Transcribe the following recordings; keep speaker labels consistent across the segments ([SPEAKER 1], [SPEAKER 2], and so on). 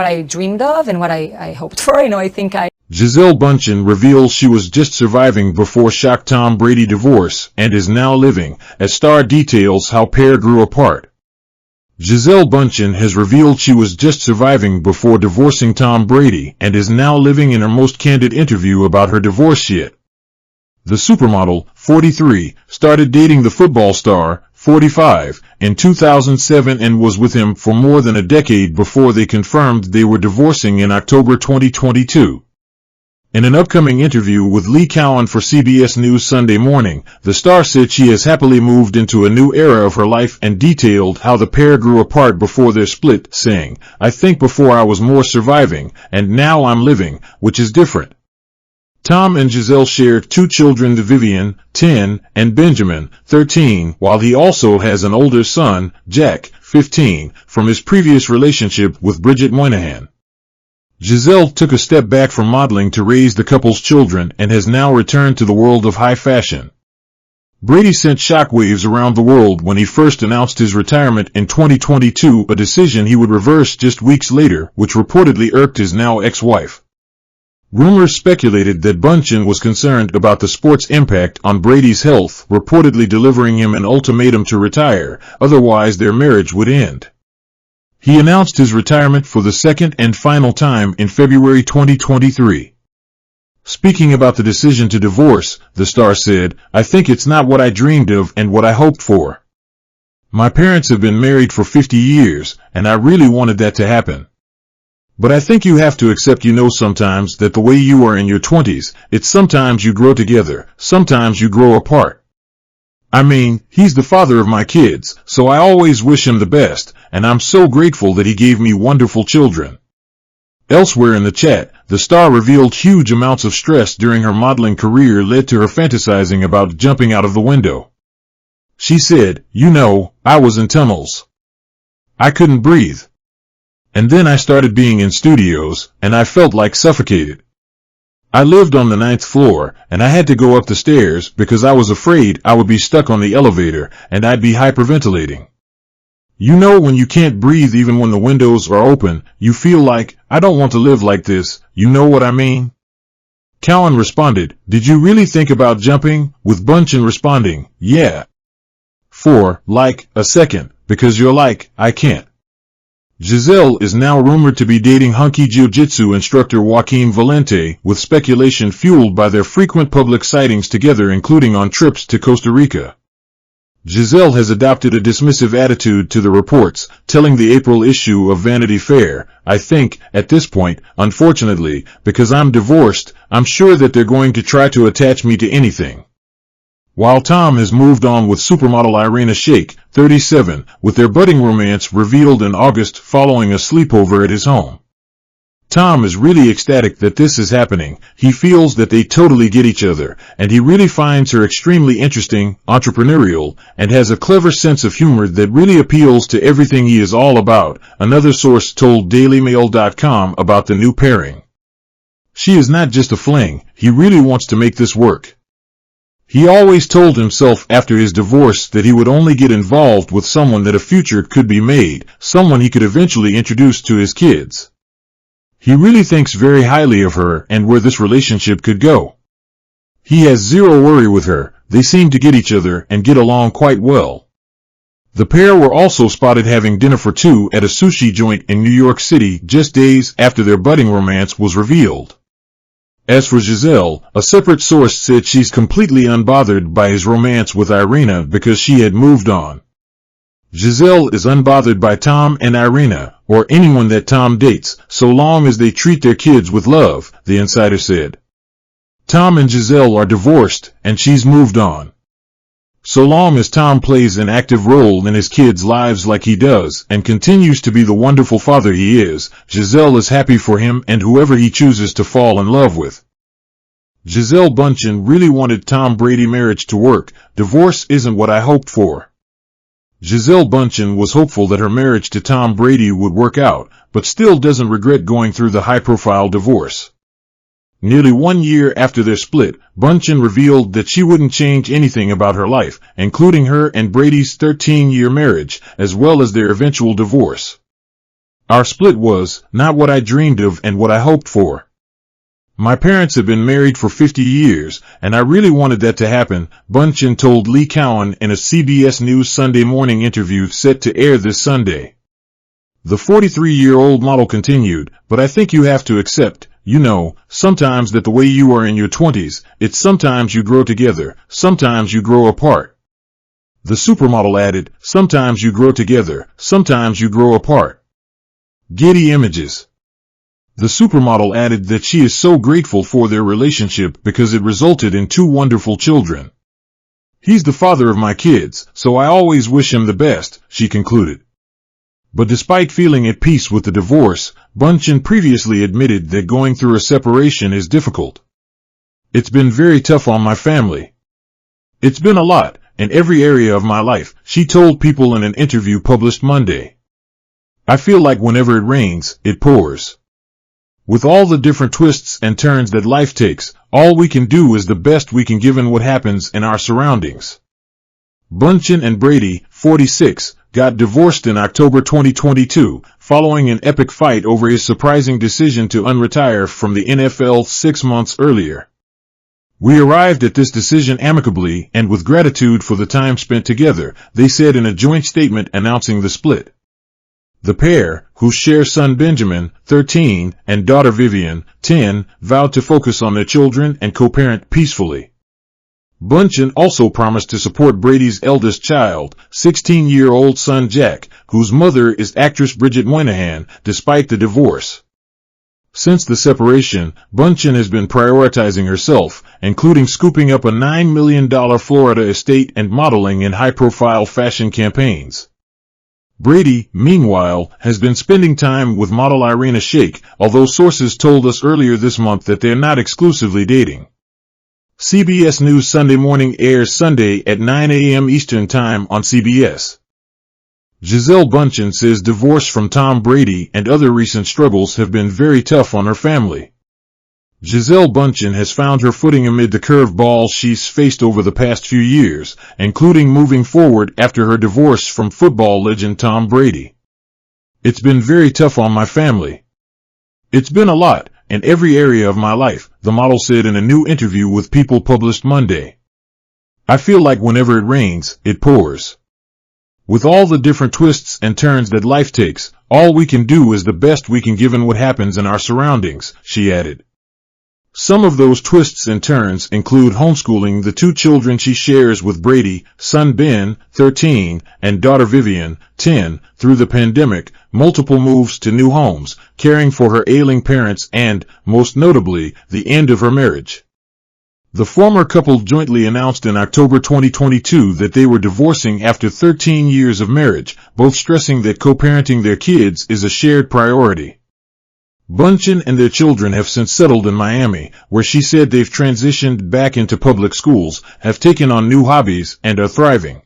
[SPEAKER 1] I dreamed of and what I hoped for. I think
[SPEAKER 2] Gisele Bundchen reveals she was just surviving before shock Tom Brady divorce and is now living, as Star details how pair grew apart. Gisele Bundchen has revealed she was just surviving before divorcing Tom Brady and is now living in her most candid interview about her divorce yet. The supermodel, 43, started dating the football star, 45, in 2007 and was with him for more than a decade before they confirmed they were divorcing in October 2022. In an upcoming interview with Lee Cowan for CBS News Sunday Morning, the star said she has happily moved into a new era of her life and detailed how the pair grew apart before their split, saying, "I think before I was more surviving, and now I'm living, which is different." Tom and Gisele share two children, Vivian, 10, and Benjamin, 13, while he also has an older son, Jack, 15, from his previous relationship with Bridget Moynihan. Gisele took a step back from modeling to raise the couple's children and has now returned to the world of high fashion. Brady sent shockwaves around the world when he first announced his retirement in 2022, a decision he would reverse just weeks later, which reportedly irked his now ex-wife. Rumors speculated that Bundchen was concerned about the sport's impact on Brady's health, reportedly delivering him an ultimatum to retire, otherwise their marriage would end. He announced his retirement for the second and final time in February 2023. Speaking about the decision to divorce, the star said, "I think it's not what I dreamed of and what I hoped for. My parents have been married for 50 years, and I really wanted that to happen. But I think you have to accept sometimes that the way you are in your 20s, it's sometimes you grow together, sometimes you grow apart. I mean, he's the father of my kids, so I always wish him the best, and I'm so grateful that he gave me wonderful children." Elsewhere in the chat, the star revealed huge amounts of stress during her modeling career led to her fantasizing about jumping out of the window. She said, "I was in tunnels. I couldn't breathe. And then I started being in studios, and I felt like suffocated. I lived on the 9th floor, and I had to go up the stairs because I was afraid I would be stuck on the elevator and I'd be hyperventilating. When you can't breathe even when the windows are open, you feel like, I don't want to live like this, you know what I mean?" Cowan responded, "Did you really think about jumping?" with Bundchen responding, "Yeah. For, a second, because you're like, I can't." Gisele is now rumored to be dating hunky jiu-jitsu instructor Joaquin Valente, with speculation fueled by their frequent public sightings together, including on trips to Costa Rica. Gisele has adopted a dismissive attitude to the reports, telling the April issue of Vanity Fair, "I think, at this point, unfortunately, because I'm divorced, I'm sure that they're going to try to attach me to anything." While Tom has moved on with supermodel Irina Shayk, 37, with their budding romance revealed in August following a sleepover at his home. Tom is really ecstatic that this is happening. He feels that they totally get each other, and he really finds her extremely interesting, entrepreneurial, and has a clever sense of humor that really appeals to everything he is all about, another source told DailyMail.com about the new pairing. "She is not just a fling, he really wants to make this work. He always told himself after his divorce that he would only get involved with someone that a future could be made, someone he could eventually introduce to his kids. He really thinks very highly of her and where this relationship could go. He has zero worry with her, they seem to get each other and get along quite well." The pair were also spotted having dinner for two at a sushi joint in New York City just days after their budding romance was revealed. As for Gisele, a separate source said she's completely unbothered by his romance with Irina because she had moved on. Gisele is unbothered by Tom and Irina, or anyone that Tom dates, so long as they treat their kids with love, the insider said. Tom and Gisele are divorced, and she's moved on. So long as Tom plays an active role in his kids' lives like he does, and continues to be the wonderful father he is, Gisele is happy for him and whoever he chooses to fall in love with. Gisele Bundchen really wanted Tom Brady marriage to work. "Divorce isn't what I hoped for." Gisele Bundchen was hopeful that her marriage to Tom Brady would work out, but still doesn't regret going through the high-profile divorce. Nearly 1 year after their split, Bundchen revealed that she wouldn't change anything about her life, including her and Brady's 13-year marriage, as well as their eventual divorce. Our split was not what I dreamed of and what I hoped for. My parents have been married for 50 years, and I really wanted that to happen, Bundchen told Lee Cowan in a CBS News Sunday morning interview set to air this Sunday. The 43-year-old model continued, but I think you have to accept, sometimes that the way you are in your 20s, it's sometimes you grow together, sometimes you grow apart. The supermodel added, sometimes you grow together, sometimes you grow apart. Getty Images. The supermodel added that she is so grateful for their relationship because it resulted in 2 wonderful children. He's the father of my kids, so I always wish him the best, she concluded. But despite feeling at peace with the divorce, Bundchen previously admitted that going through a separation is difficult. It's been very tough on my family. It's been a lot, in every area of my life, she told People in an interview published Monday. I feel like whenever it rains, it pours. With all the different twists and turns that life takes, all we can do is the best we can given what happens in our surroundings. Bundchen and Brady, 46, got divorced in October 2022, following an epic fight over his surprising decision to unretire from the NFL 6 months earlier. We arrived at this decision amicably and with gratitude for the time spent together, they said in a joint statement announcing the split. The pair, who share son Benjamin, 13, and daughter Vivian, 10, vowed to focus on their children and co-parent peacefully. Bundchen also promised to support Brady's eldest child, 16-year-old son Jack, whose mother is actress Bridget Moynihan, despite the divorce. Since the separation, Bundchen has been prioritizing herself, including scooping up a $9 million Florida estate and modeling in high-profile fashion campaigns. Brady, meanwhile, has been spending time with model Irina Shayk, although sources told us earlier this month that they're not exclusively dating. CBS News Sunday Morning airs Sunday at 9 a.m. Eastern Time on CBS. Gisele Bundchen says divorce from Tom Brady and other recent struggles have been very tough on her family. Gisele Bundchen has found her footing amid the curveballs she's faced over the past few years, including moving forward after her divorce from football legend Tom Brady. It's been very tough on my family. It's been a lot, in every area of my life, the model said in a new interview with People published Monday. I feel like whenever it rains, it pours. With all the different twists and turns that life takes, all we can do is the best we can given what happens in our surroundings, she added. Some of those twists and turns include homeschooling the 2 children she shares with Brady, son Ben, 13, and daughter Vivian, 10, through the pandemic, multiple moves to new homes, caring for her ailing parents and, most notably, the end of her marriage. The former couple jointly announced in October 2022 that they were divorcing after 13 years of marriage, both stressing that co-parenting their kids is a shared priority. Bundchen and their children have since settled in Miami, where she said they've transitioned back into public schools, have taken on new hobbies, and are thriving.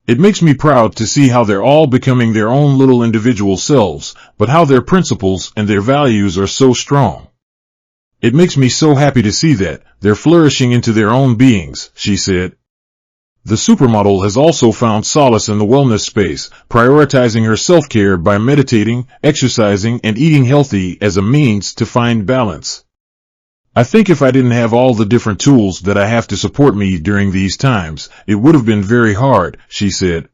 [SPEAKER 2] It makes me proud to see how they're all becoming their own little individual selves, but how their principles and their values are so strong. It makes me so happy to see that they're flourishing into their own beings, she said. The supermodel has also found solace in the wellness space, prioritizing her self-care by meditating, exercising, and eating healthy as a means to find balance. I think if I didn't have all the different tools that I have to support me during these times, it would have been very hard, she said.